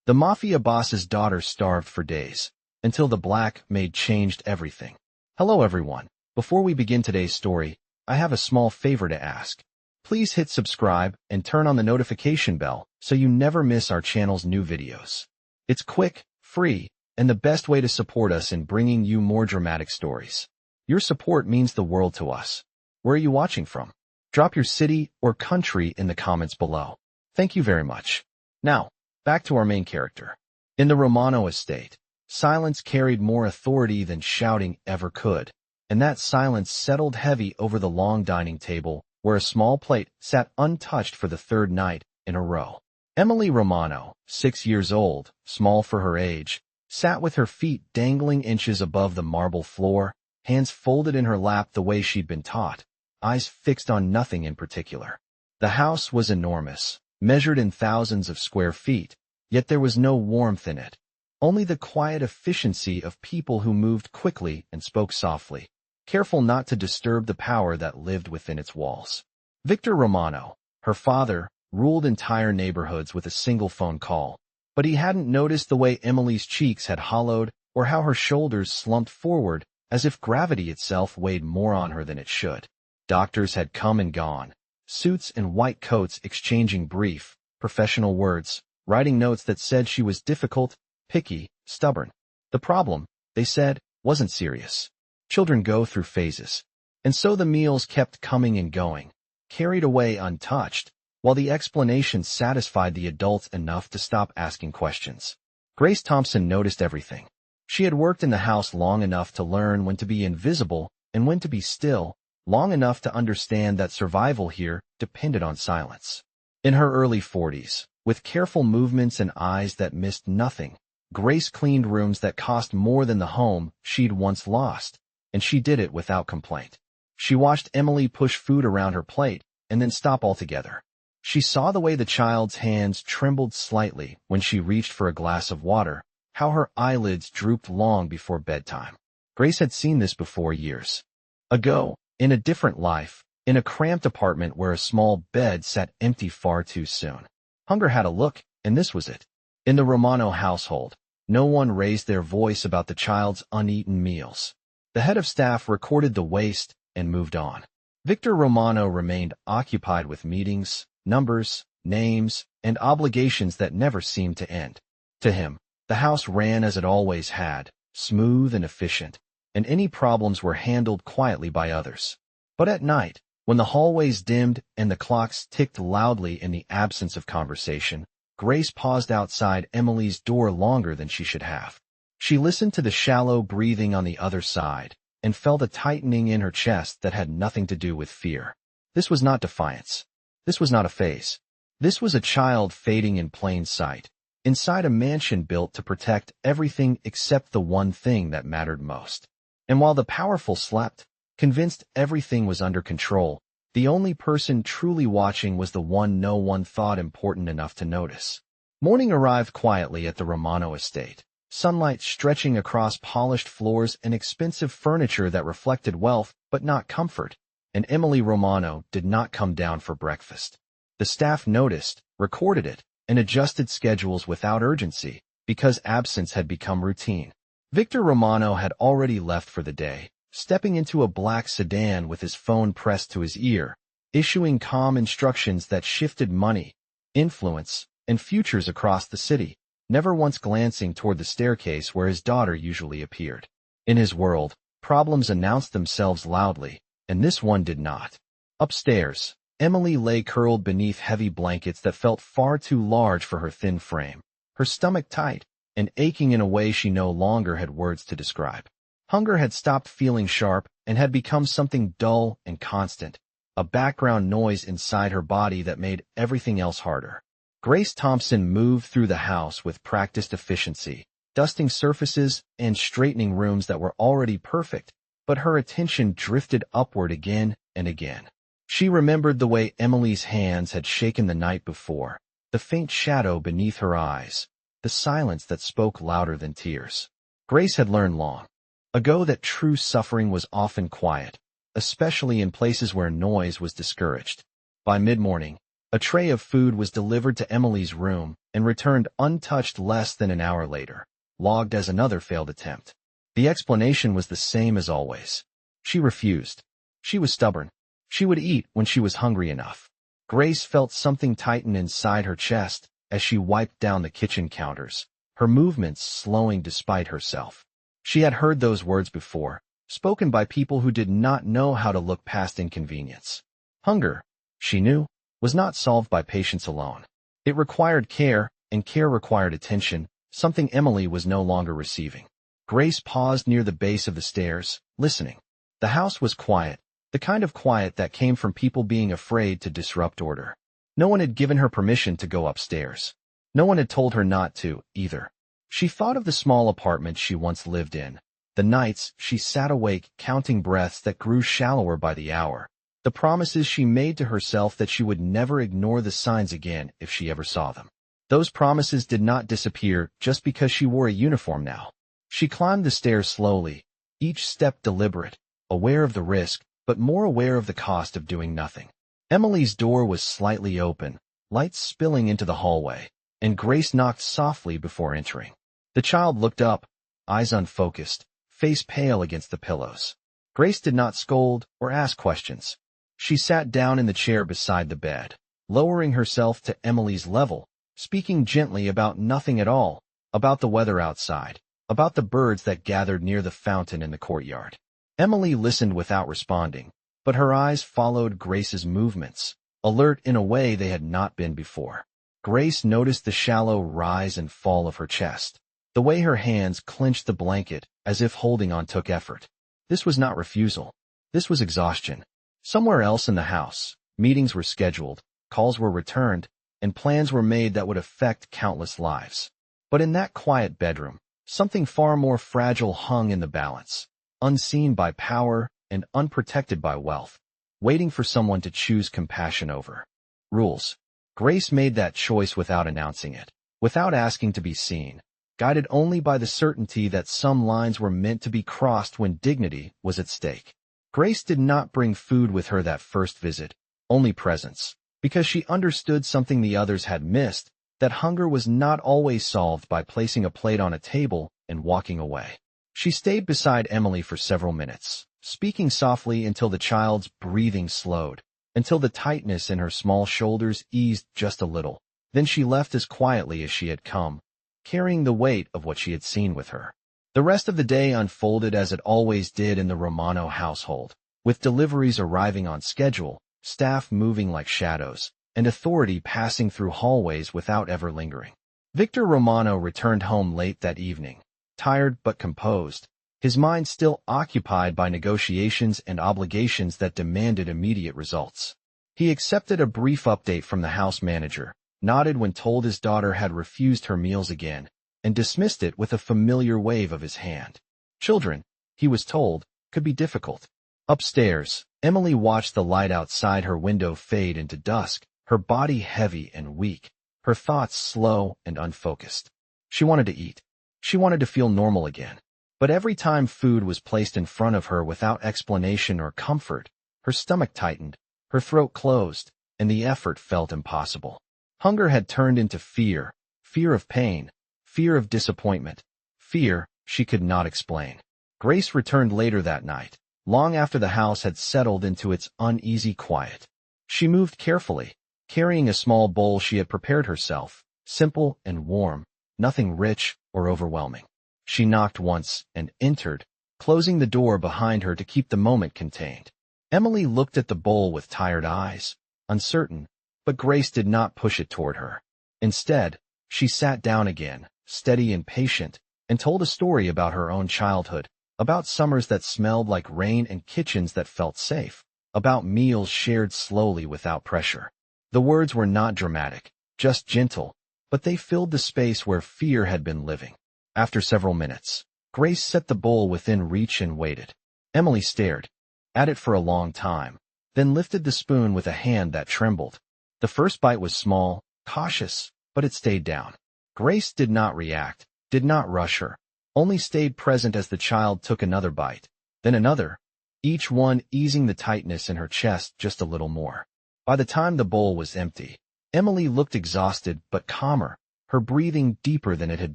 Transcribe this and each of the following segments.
The Mafia boss's daughter starved for days, until the Black Maid changed everything. Hello everyone. Before we begin today's story, I have a small favor to ask. Please hit subscribe and turn on the notification bell so you never miss our channel's new videos. It's quick, free, and the best way to support us in bringing you more dramatic stories. Your support means the world to us. Where are you watching from? Drop your city or country in the comments below. Thank you very much. Now, back to our main character. In the Romano estate, silence carried more authority than shouting ever could, and that silence settled heavy over the long dining table where a small plate sat untouched for the third night in a row. Emily Romano, 6 years old, small for her age, sat with her feet dangling inches above the marble floor, hands folded in her lap the way she'd been taught, eyes fixed on nothing in particular. The house was enormous, measured in thousands of square feet, yet there was no warmth in it, only the quiet efficiency of people who moved quickly and spoke softly, careful not to disturb the power that lived within its walls. Victor Romano, her father, ruled entire neighborhoods with a single phone call, but he hadn't noticed the way Emily's cheeks had hollowed or how her shoulders slumped forward as if gravity itself weighed more on her than it should. Doctors had come and gone, suits and white coats exchanging brief, professional words, writing notes that said she was difficult, picky, stubborn. The problem, they said, wasn't serious. Children go through phases. And so the meals kept coming and going, carried away untouched, while the explanations satisfied the adults enough to stop asking questions. Grace Thompson noticed everything. She had worked in the house long enough to learn when to be invisible and when to be still, long enough to understand that survival here depended on silence. In her early 40s, with careful movements and eyes that missed nothing, Grace cleaned rooms that cost more than the home she'd once lost, and she did it without complaint. She watched Emily push food around her plate and then stop altogether. She saw the way the child's hands trembled slightly when she reached for a glass of water, how her eyelids drooped long before bedtime. Grace had seen this before years ago, in a different life, in a cramped apartment where a small bed sat empty far too soon. Hunger had a look, and this was it. In the Romano household, no one raised their voice about the child's uneaten meals. The head of staff recorded the waste and moved on. Victor Romano remained occupied with meetings, numbers, names, and obligations that never seemed to end. To him, the house ran as it always had, smooth and efficient, and any problems were handled quietly by others. But at night, when the hallways dimmed and the clocks ticked loudly in the absence of conversation, Grace paused outside Emily's door longer than she should have. She listened to the shallow breathing on the other side and felt a tightening in her chest that had nothing to do with fear. This was not defiance. This was not a phase. This was a child fading in plain sight, inside a mansion built to protect everything except the one thing that mattered most. And while the powerful slept, convinced everything was under control, the only person truly watching was the one no one thought important enough to notice. Morning arrived quietly at the Romano estate, sunlight stretching across polished floors and expensive furniture that reflected wealth but not comfort, and Emily Romano did not come down for breakfast. The staff noticed, recorded it, and adjusted schedules without urgency, because absence had become routine. Victor Romano had already left for the day, stepping into a black sedan with his phone pressed to his ear, issuing calm instructions that shifted money, influence, and futures across the city, never once glancing toward the staircase where his daughter usually appeared. In his world, problems announced themselves loudly, and this one did not. Upstairs, Emily lay curled beneath heavy blankets that felt far too large for her thin frame, her stomach tight, and aching in a way she no longer had words to describe. Hunger had stopped feeling sharp and had become something dull and constant, a background noise inside her body that made everything else harder. Grace Thompson moved through the house with practiced efficiency, dusting surfaces and straightening rooms that were already perfect, but her attention drifted upward again and again. She remembered the way Emily's hands had shaken the night before, the faint shadow beneath her eyes, the silence that spoke louder than tears. Grace had learned long ago that true suffering was often quiet, especially in places where noise was discouraged. By mid-morning, A tray of food was delivered to Emily's room and returned untouched less than an hour later, logged as another failed attempt. The explanation was the same as always. She refused. She was stubborn. She would eat when she was hungry enough. Grace felt something tighten inside her chest as she wiped down the kitchen counters, her movements slowing despite herself. She had heard those words before, spoken by people who did not know how to look past inconvenience. Hunger, she knew, was not solved by patience alone. It required care, and care required attention, something Emily was no longer receiving. Grace paused near the base of the stairs, listening. The house was quiet, the kind of quiet that came from people being afraid to disrupt order. No one had given her permission to go upstairs. No one had told her not to, either. She thought of the small apartment she once lived in, the nights she sat awake counting breaths that grew shallower by the hour, the promises she made to herself that she would never ignore the signs again if she ever saw them. Those promises did not disappear just because she wore a uniform now. She climbed the stairs slowly, each step deliberate, aware of the risk, but more aware of the cost of doing nothing. Emily's door was slightly open, light spilling into the hallway, and Grace knocked softly before entering. The child looked up, eyes unfocused, face pale against the pillows. Grace did not scold or ask questions. She sat down in the chair beside the bed, lowering herself to Emily's level, speaking gently about nothing at all, about the weather outside, about the birds that gathered near the fountain in the courtyard. Emily listened without responding, but her eyes followed Grace's movements, alert in a way they had not been before. Grace noticed the shallow rise and fall of her chest, the way her hands clenched the blanket as if holding on took effort. This was not refusal. This was exhaustion. Somewhere else in the house, meetings were scheduled, calls were returned, and plans were made that would affect countless lives. But in that quiet bedroom, something far more fragile hung in the balance, unseen by power and unprotected by wealth, waiting for someone to choose compassion over. Rules. Grace made that choice without announcing it, without asking to be seen, guided only by the certainty that some lines were meant to be crossed when dignity was at stake. Grace did not bring food with her that first visit, only presence, because she understood something the others had missed, that hunger was not always solved by placing a plate on a table and walking away. She stayed beside Emily for several minutes, speaking softly until the child's breathing slowed, until the tightness in her small shoulders eased just a little. Then she left as quietly as she had come, carrying the weight of what she had seen with her. The rest of the day unfolded as it always did in the Romano household, with deliveries arriving on schedule, staff moving like shadows, and authority passing through hallways without ever lingering. Victor Romano returned home late that evening, tired but composed, his mind still occupied by negotiations and obligations that demanded immediate results. He accepted a brief update from the house manager, nodded when told his daughter had refused her meals again, and dismissed it with a familiar wave of his hand. Children, he was told, could be difficult. Upstairs, Emily watched the light outside her window fade into dusk, her body heavy and weak, her thoughts slow and unfocused. She wanted to eat. She wanted to feel normal again. But every time food was placed in front of her without explanation or comfort, her stomach tightened, her throat closed, and the effort felt impossible. Hunger had turned into fear, fear of pain, fear of disappointment, fear she could not explain. Grace returned later that night, long after the house had settled into its uneasy quiet. She moved carefully, carrying a small bowl she had prepared herself, simple and warm, nothing rich or overwhelming. She knocked once and entered, closing the door behind her to keep the moment contained. Emily looked at the bowl with tired eyes, uncertain, but Grace did not push it toward her. Instead, she sat down again, steady and patient, and told a story about her own childhood, about summers that smelled like rain and kitchens that felt safe, about meals shared slowly without pressure. The words were not dramatic, just gentle, but they filled the space where fear had been living. After several minutes, Grace set the bowl within reach and waited. Emily stared at it for a long time, then lifted the spoon with a hand that trembled. The first bite was small, cautious, but it stayed down. Grace did not react, did not rush her, only stayed present as the child took another bite, then another, each one easing the tightness in her chest just a little more. By the time the bowl was empty, Emily looked exhausted but calmer, her breathing deeper than it had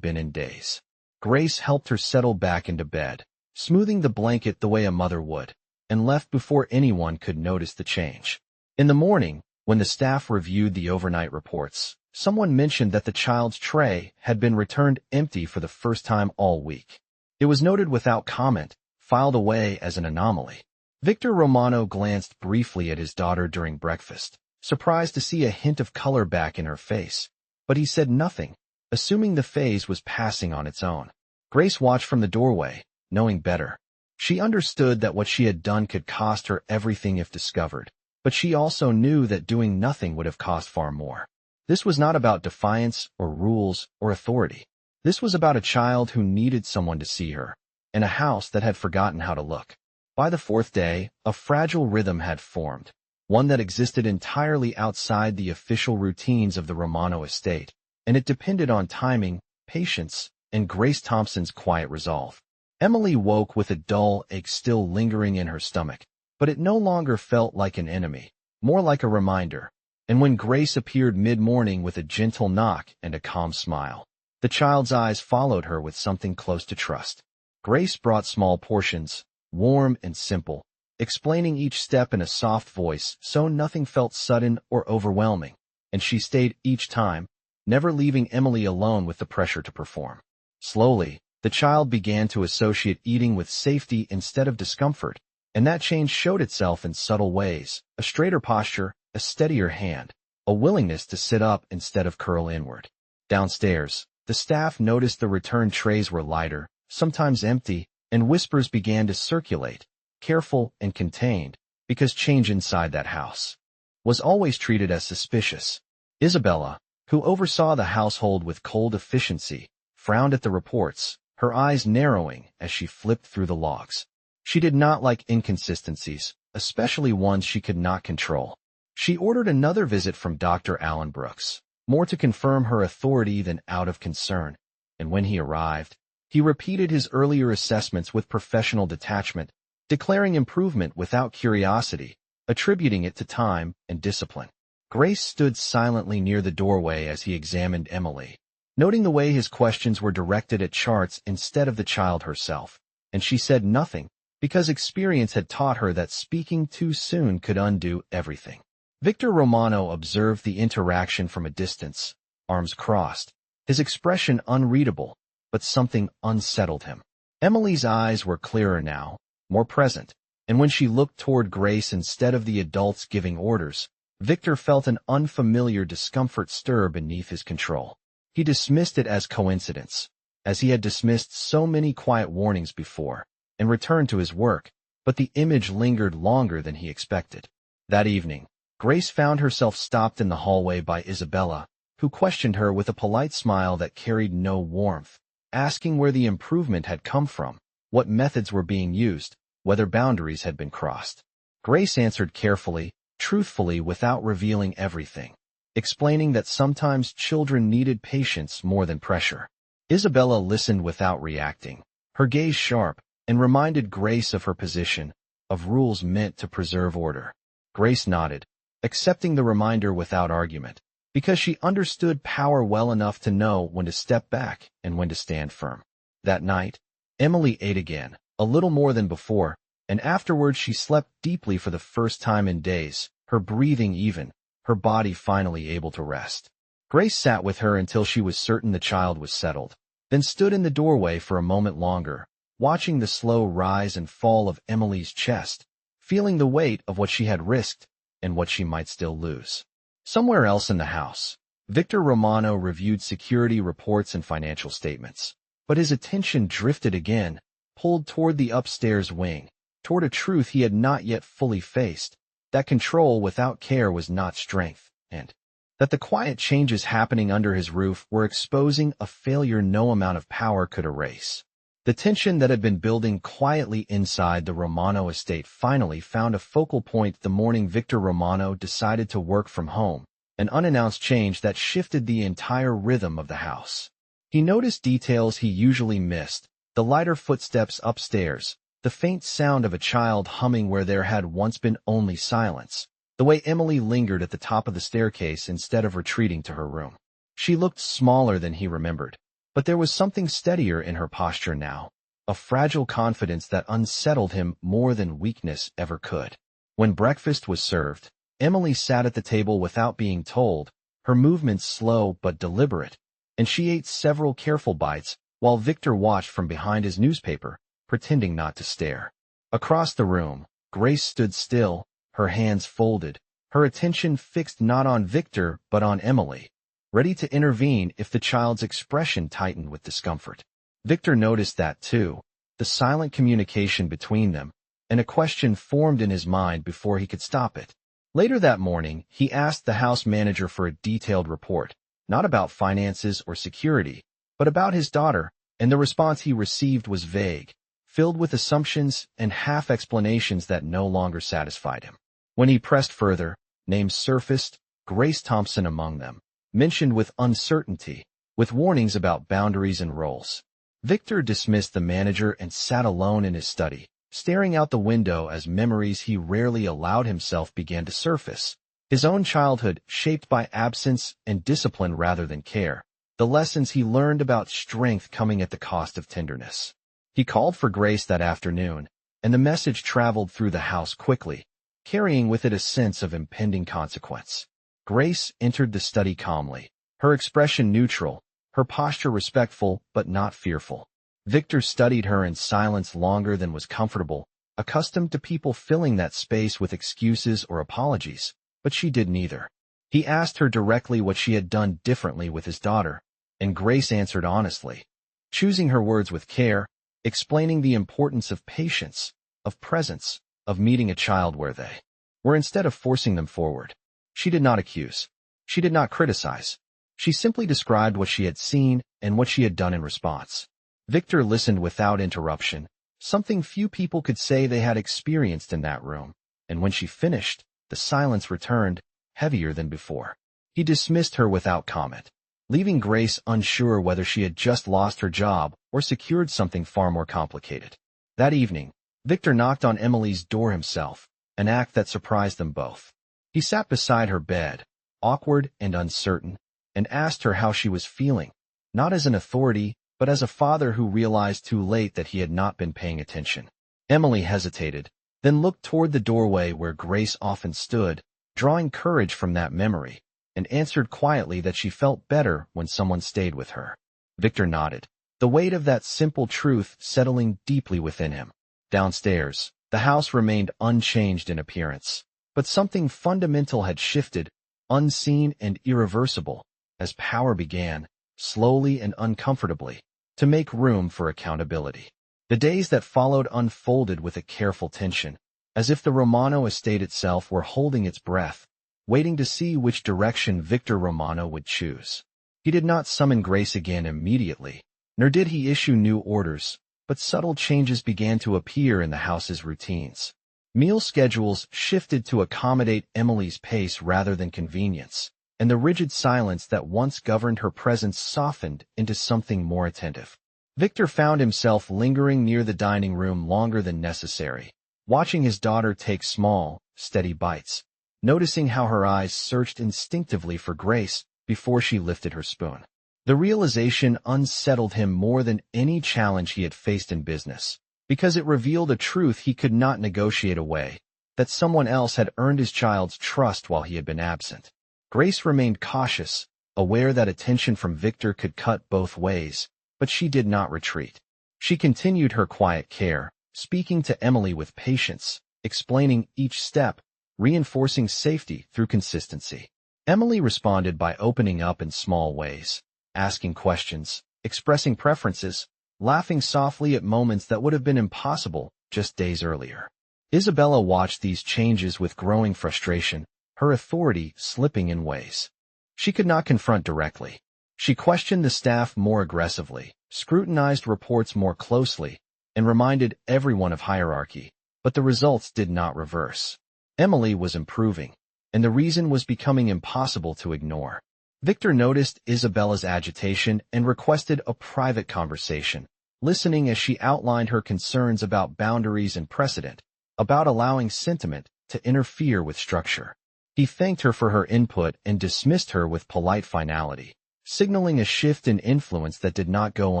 been in days. Grace helped her settle back into bed, smoothing the blanket the way a mother would, and left before anyone could notice the change. In the morning, when the staff reviewed the overnight reports, someone mentioned that the child's tray had been returned empty for the first time all week. It was noted without comment, filed away as an anomaly. Victor Romano glanced briefly at his daughter during breakfast, surprised to see a hint of color back in her face, but he said nothing, assuming the phase was passing on its own. Grace watched from the doorway, knowing better. She understood that what she had done could cost her everything if discovered, but she also knew that doing nothing would have cost far more. This was not about defiance or rules or authority. This was about a child who needed someone to see her, and a house that had forgotten how to look. By the fourth day, a fragile rhythm had formed, one that existed entirely outside the official routines of the Romano estate, and it depended on timing, patience, and Grace Thompson's quiet resolve. Emily woke with a dull ache still lingering in her stomach, but it no longer felt like an enemy, more like a reminder. And when Grace appeared mid-morning with a gentle knock and a calm smile, the child's eyes followed her with something close to trust. Grace brought small portions, warm and simple, explaining each step in a soft voice so nothing felt sudden or overwhelming, and she stayed each time, never leaving Emily alone with the pressure to perform. Slowly, the child began to associate eating with safety instead of discomfort, and that change showed itself in subtle ways: a straighter posture, a steadier hand, a willingness to sit up instead of curl inward. Downstairs, the staff noticed the return trays were lighter, sometimes empty, and whispers began to circulate, careful and contained, because change inside that house was always treated as suspicious. Isabella, who oversaw the household with cold efficiency, frowned at the reports, her eyes narrowing as she flipped through the logs. She did not like inconsistencies, especially ones she could not control. She ordered another visit from Dr. Alan Brooks, more to confirm her authority than out of concern, and when he arrived, he repeated his earlier assessments with professional detachment, declaring improvement without curiosity, attributing it to time and discipline. Grace stood silently near the doorway as he examined Emily, noting the way his questions were directed at charts instead of the child herself, and she said nothing, because experience had taught her that speaking too soon could undo everything. Victor Romano observed the interaction from a distance, arms crossed, his expression unreadable, but something unsettled him. Emily's eyes were clearer now, more present, and when she looked toward Grace instead of the adults giving orders, Victor felt an unfamiliar discomfort stir beneath his control. He dismissed it as coincidence, as he had dismissed so many quiet warnings before, and returned to his work, but the image lingered longer than he expected. That evening, Grace found herself stopped in the hallway by Isabella, who questioned her with a polite smile that carried no warmth, asking where the improvement had come from, what methods were being used, whether boundaries had been crossed. Grace answered carefully, truthfully, without revealing everything, explaining that sometimes children needed patience more than pressure. Isabella listened without reacting, her gaze sharp, and reminded Grace of her position, of rules meant to preserve order. Grace nodded, accepting the reminder without argument, because she understood power well enough to know when to step back and when to stand firm. That night, Emily ate again, a little more than before, and afterwards she slept deeply for the first time in days, her breathing even, her body finally able to rest. Grace sat with her until she was certain the child was settled, then stood in the doorway for a moment longer, watching the slow rise and fall of Emily's chest, feeling the weight of what she had risked and what she might still lose. Somewhere else in the house, Victor Romano reviewed security reports and financial statements, but his attention drifted again, pulled toward the upstairs wing, toward a truth he had not yet fully faced, that control without care was not strength, and that the quiet changes happening under his roof were exposing a failure no amount of power could erase. The tension that had been building quietly inside the Romano estate finally found a focal point the morning Victor Romano decided to work from home, an unannounced change that shifted the entire rhythm of the house. He noticed details he usually missed, the lighter footsteps upstairs, the faint sound of a child humming where there had once been only silence, the way Emily lingered at the top of the staircase instead of retreating to her room. She looked smaller than he remembered, but there was something steadier in her posture now, a fragile confidence that unsettled him more than weakness ever could. When breakfast was served, Emily sat at the table without being told, her movements slow but deliberate, and she ate several careful bites while Victor watched from behind his newspaper, pretending not to stare. Across the room, Grace stood still, her hands folded, her attention fixed not on Victor but on Emily, ready to intervene if the child's expression tightened with discomfort. Victor noticed that too, the silent communication between them, and a question formed in his mind before he could stop it. Later that morning, he asked the house manager for a detailed report, not about finances or security, but about his daughter, and the response he received was vague, filled with assumptions and half-explanations that no longer satisfied him. When he pressed further, names surfaced, Grace Thompson among them, mentioned with uncertainty, with warnings about boundaries and roles. Victor dismissed the manager and sat alone in his study, staring out the window as memories he rarely allowed himself began to surface. His own childhood, shaped by absence and discipline rather than care, the lessons he learned about strength coming at the cost of tenderness. He called for Grace that afternoon, and the message traveled through the house quickly, carrying with it a sense of impending consequence. Grace entered the study calmly, her expression neutral, her posture respectful but not fearful. Victor studied her in silence longer than was comfortable, accustomed to people filling that space with excuses or apologies, but she did neither. He asked her directly what she had done differently with his daughter, and Grace answered honestly, choosing her words with care, explaining the importance of patience, of presence, of meeting a child where they were instead of forcing them forward. She did not accuse. She did not criticize. She simply described what she had seen and what she had done in response. Victor listened without interruption, something few people could say they had experienced in that room, and when she finished, the silence returned, heavier than before. He dismissed her without comment, leaving Grace unsure whether she had just lost her job or secured something far more complicated. That evening, Victor knocked on Emily's door himself, an act that surprised them both. He sat beside her bed, awkward and uncertain, and asked her how she was feeling, not as an authority, but as a father who realized too late that he had not been paying attention. Emily hesitated, then looked toward the doorway where Grace often stood, drawing courage from that memory, and answered quietly that she felt better when someone stayed with her. Victor nodded, the weight of that simple truth settling deeply within him. Downstairs, the house remained unchanged in appearance, but something fundamental had shifted, unseen and irreversible, as power began, slowly and uncomfortably, to make room for accountability. The days that followed unfolded with a careful tension, as if the Romano estate itself were holding its breath, waiting to see which direction Victor Romano would choose. He did not summon Grace again immediately, nor did he issue new orders, but subtle changes began to appear in the house's routines. Meal schedules shifted to accommodate Emily's pace rather than convenience, and the rigid silence that once governed her presence softened into something more attentive. Victor found himself lingering near the dining room longer than necessary, watching his daughter take small, steady bites, noticing how her eyes searched instinctively for Grace before she lifted her spoon. The realization unsettled him more than any challenge he had faced in business, because it revealed a truth he could not negotiate away, that someone else had earned his child's trust while he had been absent. Grace remained cautious, aware that attention from Victor could cut both ways, but she did not retreat. She continued her quiet care, speaking to Emily with patience, explaining each step, reinforcing safety through consistency. Emily responded by opening up in small ways, asking questions, expressing preferences, laughing softly at moments that would have been impossible just days earlier. Isabella watched these changes with growing frustration, her authority slipping in ways she could not confront directly. She questioned the staff more aggressively, scrutinized reports more closely, and reminded everyone of hierarchy, but the results did not reverse. Emily was improving, and the reason was becoming impossible to ignore. Victor noticed Isabella's agitation and requested a private conversation, listening as she outlined her concerns about boundaries and precedent, about allowing sentiment to interfere with structure. He thanked her for her input and dismissed her with polite finality, signaling a shift in influence that did not go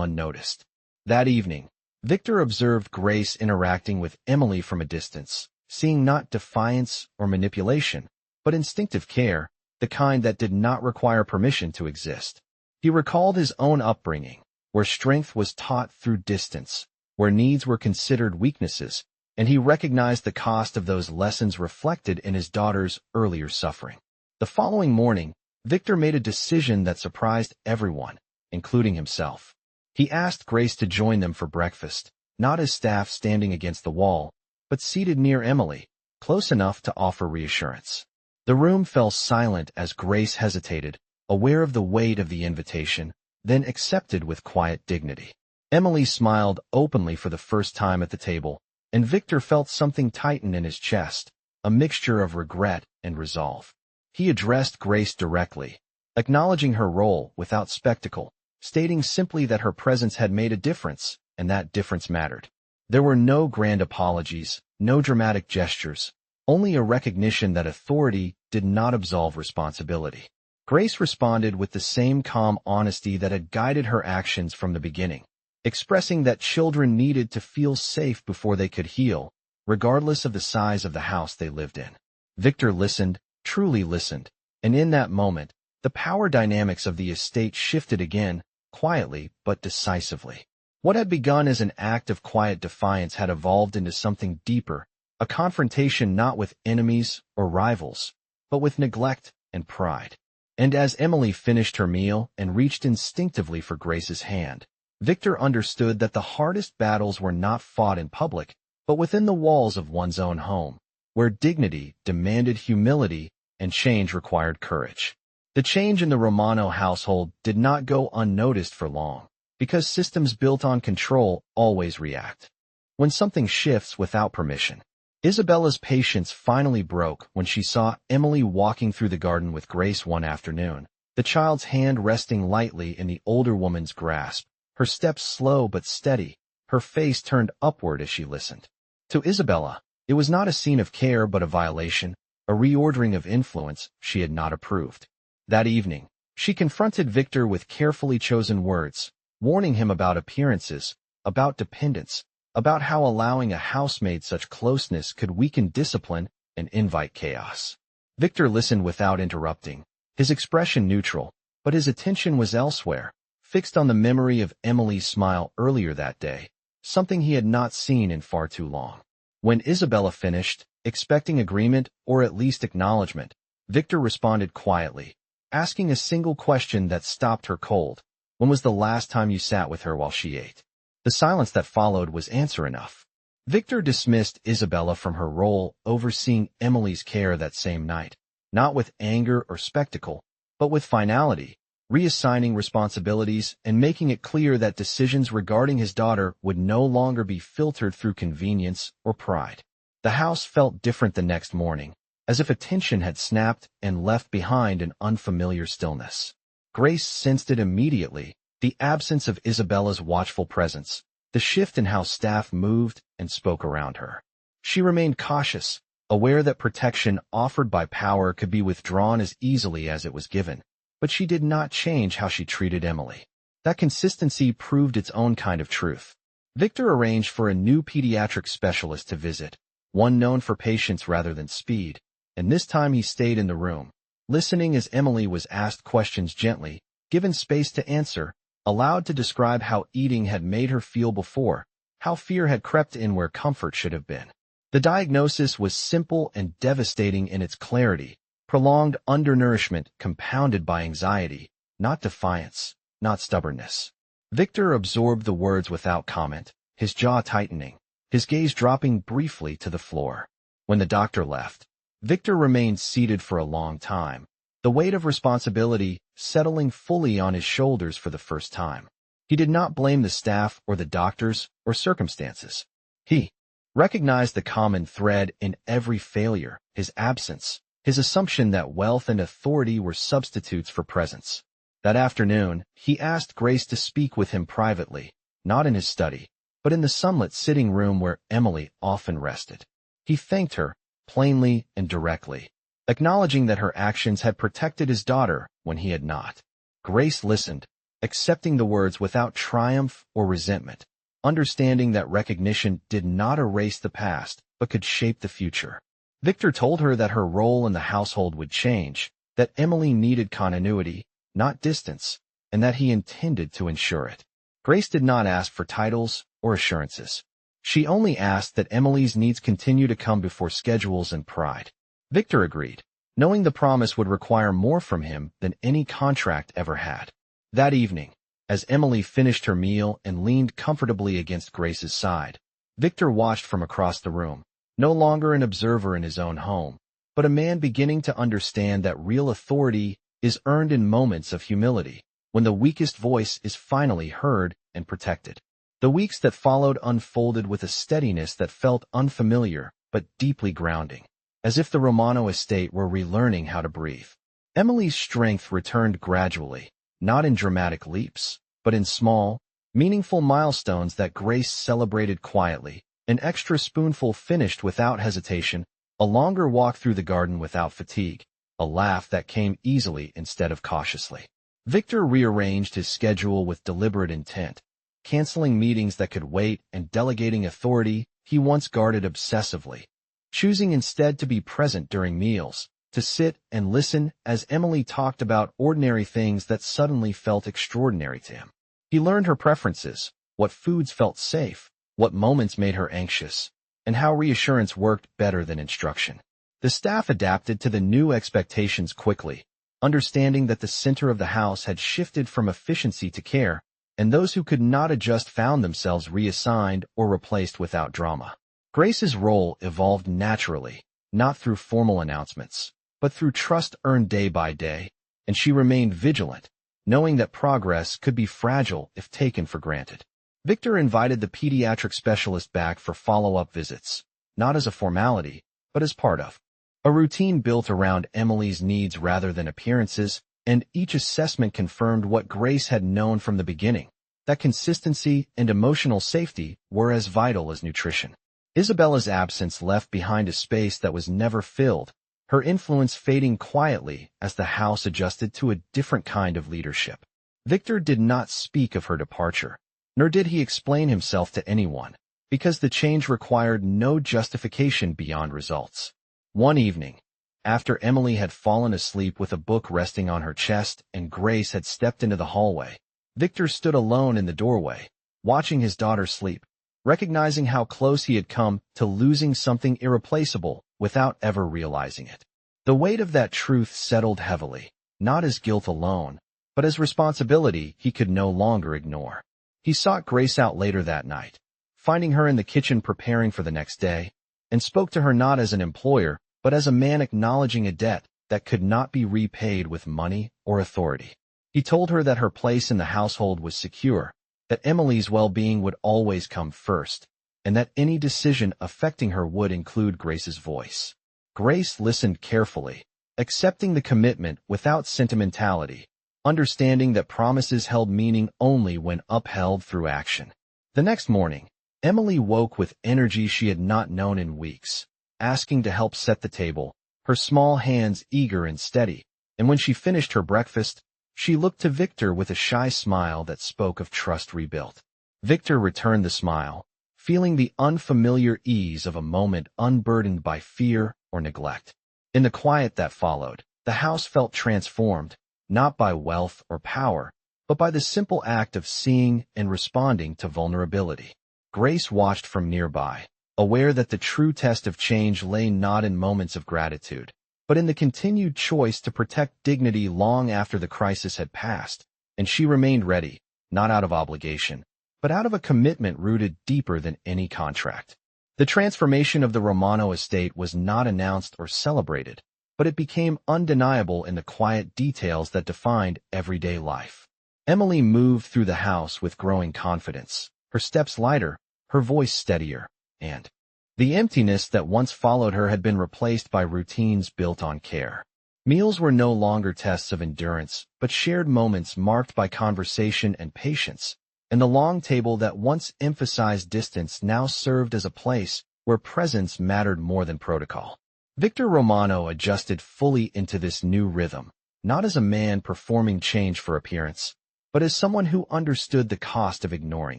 unnoticed. That evening, Victor observed Grace interacting with Emily from a distance, seeing not defiance or manipulation, but instinctive care, the kind that did not require permission to exist. He recalled his own upbringing, where strength was taught through distance, where needs were considered weaknesses, and he recognized the cost of those lessons reflected in his daughter's earlier suffering. The following morning, Victor made a decision that surprised everyone, including himself. He asked Grace to join them for breakfast, not as staff standing against the wall, but seated near Emily, close enough to offer reassurance. The room fell silent as Grace hesitated, aware of the weight of the invitation, then accepted with quiet dignity. Emily smiled openly for the first time at the table, and Victor felt something tighten in his chest, a mixture of regret and resolve. He addressed Grace directly, acknowledging her role without spectacle, stating simply that her presence had made a difference, and that difference mattered. There were no grand apologies, no dramatic gestures, only a recognition that authority did not absolve responsibility. Grace responded with the same calm honesty that had guided her actions from the beginning, expressing that children needed to feel safe before they could heal, regardless of the size of the house they lived in. Victor listened, truly listened, and in that moment, the power dynamics of the estate shifted again, quietly but decisively. What had begun as an act of quiet defiance had evolved into something deeper, a confrontation not with enemies or rivals, but with neglect and pride. And as Emily finished her meal and reached instinctively for Grace's hand, Victor understood that the hardest battles were not fought in public, but within the walls of one's own home, where dignity demanded humility and change required courage. The change in the Romano household did not go unnoticed for long, because systems built on control always react. When something shifts without permission, Isabella's patience finally broke when she saw Emily walking through the garden with Grace one afternoon, the child's hand resting lightly in the older woman's grasp, her steps slow but steady, her face turned upward as she listened. To Isabella, it was not a scene of care but a violation, a reordering of influence she had not approved. That evening, she confronted Victor with carefully chosen words, warning him about appearances, about dependence, about how allowing a housemaid such closeness could weaken discipline and invite chaos. Victor listened without interrupting, his expression neutral, but his attention was elsewhere, fixed on the memory of Emily's smile earlier that day, something he had not seen in far too long. When Isabella finished, expecting agreement or at least acknowledgement, Victor responded quietly, asking a single question that stopped her cold. When was the last time you sat with her while she ate? The silence that followed was answer enough. Victor dismissed Isabella from her role overseeing Emily's care that same night, not with anger or spectacle, but with finality, reassigning responsibilities and making it clear that decisions regarding his daughter would no longer be filtered through convenience or pride. The house felt different the next morning, as if a tension had snapped and left behind an unfamiliar stillness. Grace sensed it immediately, the absence of Isabella's watchful presence, the shift in how staff moved and spoke around her. She remained cautious, aware that protection offered by power could be withdrawn as easily as it was given, but she did not change how she treated Emily. That consistency proved its own kind of truth. Victor arranged for a new pediatric specialist to visit, one known for patience rather than speed, and this time he stayed in the room, listening as Emily was asked questions gently, given space to answer, allowed to describe how eating had made her feel before, how fear had crept in where comfort should have been. The diagnosis was simple and devastating in its clarity, prolonged undernourishment compounded by anxiety, not defiance, not stubbornness. Victor absorbed the words without comment, his jaw tightening, his gaze dropping briefly to the floor. When the doctor left, Victor remained seated for a long time, the weight of responsibility settling fully on his shoulders for the first time. He did not blame the staff or the doctors or circumstances. He recognized the common thread in every failure, his absence, his assumption that wealth and authority were substitutes for presence. That afternoon, he asked Grace to speak with him privately, not in his study, but in the sunlit sitting room where Emily often rested. He thanked her, plainly and directly, acknowledging that her actions had protected his daughter when he had not. Grace listened, accepting the words without triumph or resentment, understanding that recognition did not erase the past but could shape the future. Victor told her that her role in the household would change, that Emily needed continuity, not distance, and that he intended to ensure it. Grace did not ask for titles or assurances. She only asked that Emily's needs continue to come before schedules and pride. Victor agreed, knowing the promise would require more from him than any contract ever had. That evening, as Emily finished her meal and leaned comfortably against Grace's side, Victor watched from across the room, no longer an observer in his own home, but a man beginning to understand that real authority is earned in moments of humility, when the weakest voice is finally heard and protected. The weeks that followed unfolded with a steadiness that felt unfamiliar but deeply grounding, as if the Romano estate were relearning how to breathe. Emily's strength returned gradually, not in dramatic leaps, but in small, meaningful milestones that Grace celebrated quietly. An extra spoonful finished without hesitation, a longer walk through the garden without fatigue, a laugh that came easily instead of cautiously. Victor rearranged his schedule with deliberate intent, canceling meetings that could wait and delegating authority he once guarded obsessively, choosing instead to be present during meals, to sit and listen as Emily talked about ordinary things that suddenly felt extraordinary to him. He learned her preferences, what foods felt safe, what moments made her anxious, and how reassurance worked better than instruction. The staff adapted to the new expectations quickly, understanding that the center of the house had shifted from efficiency to care, and those who could not adjust found themselves reassigned or replaced without drama. Grace's role evolved naturally, not through formal announcements, but through trust earned day by day, and she remained vigilant, knowing that progress could be fragile if taken for granted. Victor invited the pediatric specialist back for follow-up visits, not as a formality, but as part of a routine built around Emily's needs rather than appearances, and each assessment confirmed what Grace had known from the beginning, that consistency and emotional safety were as vital as nutrition. Isabella's absence left behind a space that was never filled, her influence fading quietly as the house adjusted to a different kind of leadership. Victor did not speak of her departure, nor did he explain himself to anyone, because the change required no justification beyond results. One evening, after Emily had fallen asleep with a book resting on her chest and Grace had stepped into the hallway, Victor stood alone in the doorway, watching his daughter sleep, recognizing how close he had come to losing something irreplaceable without ever realizing it. The weight of that truth settled heavily, not as guilt alone, but as responsibility he could no longer ignore. He sought Grace out later that night, finding her in the kitchen preparing for the next day, and spoke to her not as an employer, but as a man acknowledging a debt that could not be repaid with money or authority. He told her that her place in the household was secure, that Emily's well-being would always come first, and that any decision affecting her would include Grace's voice. Grace listened carefully, accepting the commitment without sentimentality, understanding that promises held meaning only when upheld through action. The next morning, Emily woke with energy she had not known in weeks, asking to help set the table, her small hands eager and steady, and when she finished her breakfast, she looked to Victor with a shy smile that spoke of trust rebuilt. Victor returned the smile, feeling the unfamiliar ease of a moment unburdened by fear or neglect. In the quiet that followed, the house felt transformed, not by wealth or power, but by the simple act of seeing and responding to vulnerability. Grace watched from nearby, aware that the true test of change lay not in moments of gratitude, but in the continued choice to protect dignity long after the crisis had passed, and she remained ready, not out of obligation, but out of a commitment rooted deeper than any contract. The transformation of the Romano estate was not announced or celebrated, but it became undeniable in the quiet details that defined everyday life. Emily moved through the house with growing confidence, her steps lighter, her voice steadier, and the emptiness that once followed her had been replaced by routines built on care. Meals were no longer tests of endurance, but shared moments marked by conversation and patience, and the long table that once emphasized distance now served as a place where presence mattered more than protocol. Victor Romano adjusted fully into this new rhythm, not as a man performing change for appearance, but as someone who understood the cost of ignoring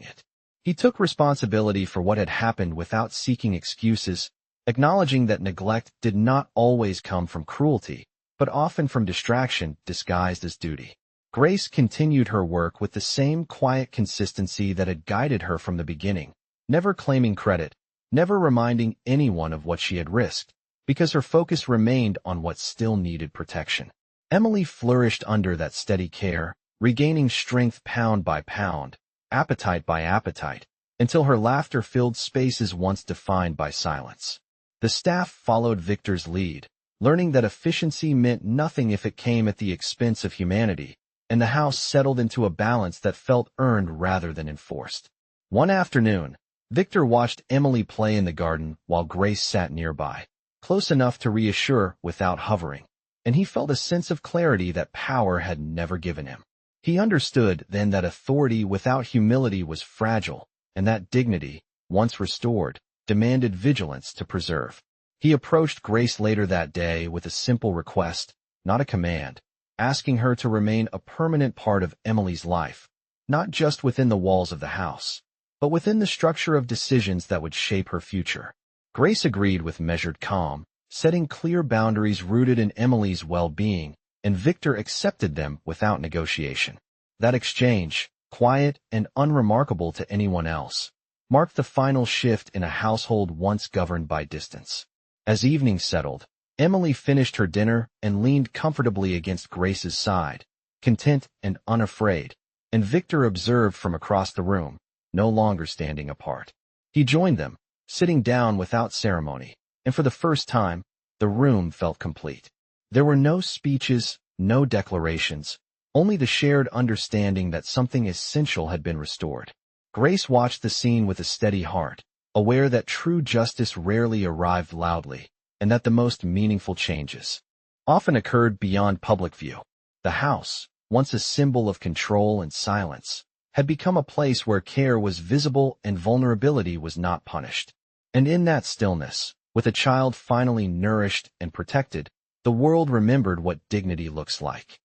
it. He took responsibility for what had happened without seeking excuses, acknowledging that neglect did not always come from cruelty, but often from distraction disguised as duty. Grace continued her work with the same quiet consistency that had guided her from the beginning, never claiming credit, never reminding anyone of what she had risked, because her focus remained on what still needed protection. Emily flourished under that steady care, regaining strength pound by pound, appetite by appetite, until her laughter filled spaces once defined by silence. The staff followed Victor's lead, learning that efficiency meant nothing if it came at the expense of humanity, and the house settled into a balance that felt earned rather than enforced. One afternoon, Victor watched Emily play in the garden while Grace sat nearby, close enough to reassure without hovering, and he felt a sense of clarity that power had never given him. He understood then that authority without humility was fragile, and that dignity, once restored, demanded vigilance to preserve. He approached Grace later that day with a simple request, not a command, asking her to remain a permanent part of Emily's life, not just within the walls of the house, but within the structure of decisions that would shape her future. Grace agreed with measured calm, setting clear boundaries rooted in Emily's well-being, and Victor accepted them without negotiation. That exchange, quiet and unremarkable to anyone else, marked the final shift in a household once governed by distance. As evening settled, Emily finished her dinner and leaned comfortably against Grace's side, content and unafraid, and Victor observed from across the room, no longer standing apart. He joined them, sitting down without ceremony, and for the first time, the room felt complete. There were no speeches, no declarations, only the shared understanding that something essential had been restored. Grace watched the scene with a steady heart, aware that true justice rarely arrived loudly, and that the most meaningful changes often occurred beyond public view. The house, once a symbol of control and silence, had become a place where care was visible and vulnerability was not punished. And in that stillness, with a child finally nourished and protected, the world remembered what dignity looks like.